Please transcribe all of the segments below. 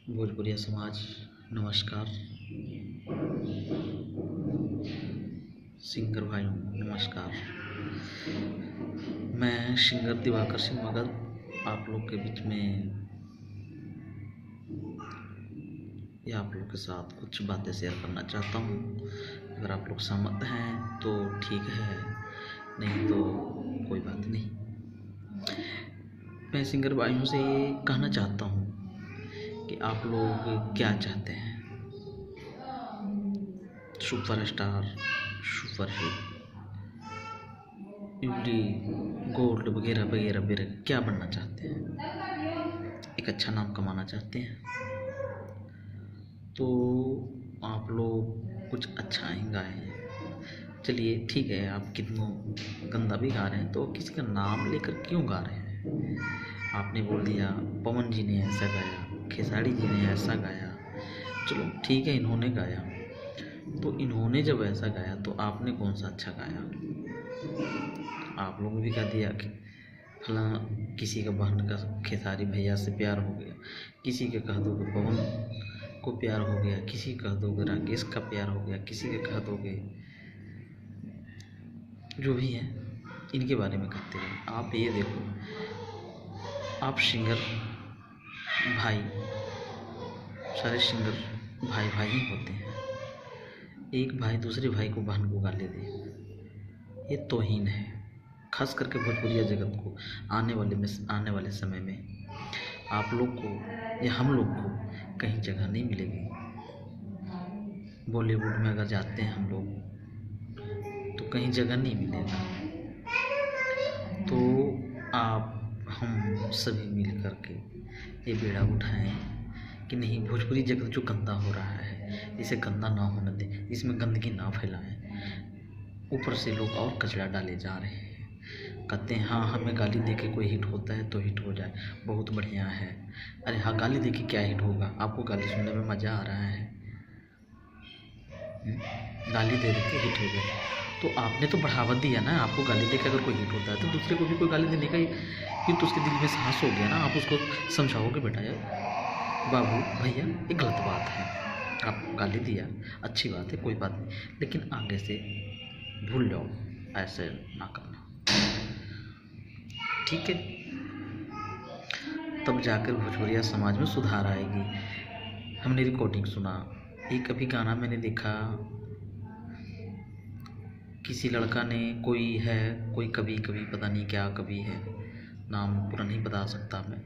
भोजपुरिया समाज नमस्कार। सिंगर भाइयों नमस्कार। मैं सिंगर दिवाकर सिंह मगध आप लोग के बीच में या आप लोग के साथ कुछ बातें शेयर करना चाहता हूँ। अगर आप लोग सहमत हैं तो ठीक है, नहीं तो कोई बात नहीं। मैं सिंगर भाइयों से ये कहना चाहता हूँ कि आप लोग क्या चाहते हैं। सुपरस्टार, सुपरहिट, यूडी, गोल्ड वगैरह वगैरह वगैरह क्या बनना चाहते हैं? एक अच्छा नाम कमाना चाहते हैं तो आप लोग कुछ अच्छा ही गाएं। चलिए ठीक है, आप कितना गंदा भी गा रहे हैं तो किसी का नाम लेकर क्यों गा रहे हैं? आपने बोल दिया पवन जी ने ऐसा गाया, खेसारी जी ने ऐसा गाया, चलो ठीक है इन्होंने गाया, तो इन्होंने जब ऐसा गाया तो आपने कौन सा अच्छा गाया? आप लोगों ने भी कह दिया कि फलां किसी का बहन का खेसारी भैया से प्यार हो गया, किसी के कह दोगे पवन को प्यार हो गया, किसी कह दोगे राकेश का प्यार हो गया, किसी के कह दोगे जो भी है इनके बारे में कहते हैं। आप ये देखो, आप सिंगर भाई, सारे सिंगर भाई भाई ही होते हैं। एक भाई दूसरे भाई को बहन को गाली दे, ये तौहीन है। खास करके भोजपुरिया जगत को आने वाले समय में आप लोग को या हम लोग को कहीं जगह नहीं मिलेगी। बॉलीवुड में अगर जाते हैं हम लोग तो कहीं जगह नहीं मिलेगा। तो आप हम सभी मिल कर के ये बेड़ा उठाएं कि नहीं, भोजपुरी जगत जो गंदा हो रहा है इसे गंदा ना होने दें, इसमें गंदगी ना फैलाएं। ऊपर से लोग और कचरा डाले जा रहे हैं। कहते हैं हाँ हमें गाली दे के कोई हिट होता है तो हिट हो जाए, बहुत बढ़िया है। अरे हाँ, गाली दे के क्या हिट होगा? आपको गाली सुनने में मज़ा आ रहा है? गाली दे के हिट हो जाए तो आपने तो बढ़ावा दिया ना। आपको गाली दे के अगर कोई हिट होता है तो दूसरे को भी कोई गाली देने का फिर तो उसके दिल में साहस हो गया ना। आप उसको समझाओगे बेटा यार बाबू भैया ये गलत बात है, आप गाली दिया अच्छी बात है, कोई बात नहीं, लेकिन आगे से भूल जाओ, ऐसे ना करना, ठीक है? तब जाकर भोजपुरिया समाज में सुधार आएगी। हमने रिकॉर्डिंग सुना, एक अभी गाना मैंने देखा, किसी लड़का ने, कोई कवि पता नहीं क्या कवि है, नाम पूरा नहीं बता सकता मैं,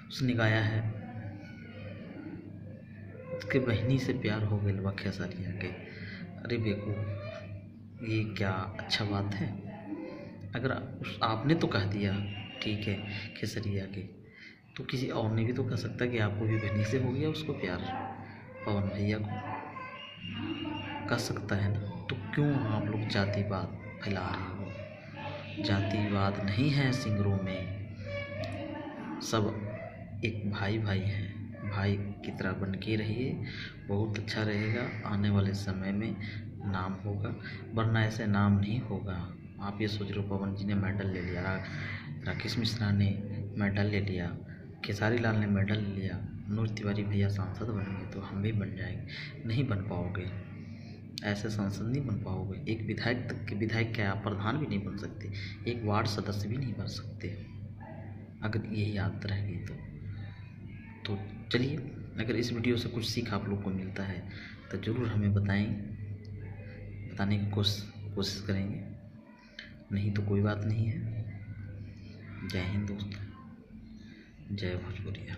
उसने गाया है उसके बहनी से प्यार हो गया खेसारिया के। अरे बेकूफ, ये क्या अच्छा बात है? अगर आपने तो कह दिया ठीक है खेसरिया के, तो किसी और ने भी तो कह सकता कि आपको भी बहनी से हो गया उसको प्यार, पवन भैया को कह सकता है ना। तो क्यों आप लोग जातिवाद फैला रहे हो? जातिवाद नहीं है सिंगरों में, सब एक भाई भाई हैं। भाई की तरह बन के रहिए, बहुत अच्छा रहेगा। आने वाले समय में नाम होगा, वरना ऐसे नाम नहीं होगा। आप ये सोच रहे हो पवन जी ने मेडल ले लिया, राकेश मिश्रा ने मेडल ले लिया, खेसारी लाल ने मेडल ले लिया, मनोज तिवारी भैया सांसद बन गए तो हम भी बन जाएंगे। नहीं बन पाओगे, ऐसे सांसद नहीं बन पाओगे। एक विधायक तक के विधायक क्या, आप प्रधान भी नहीं बन सकते, एक वार्ड सदस्य भी नहीं बन सकते अगर यही आदत रहेगी तो चलिए, अगर इस वीडियो से कुछ सीख आप लोग को मिलता है तो ज़रूर हमें बताएं, बताने की कोशिश करेंगे, नहीं तो कोई बात नहीं है। जय हिंद दोस्तों, जय भोजपुरिया।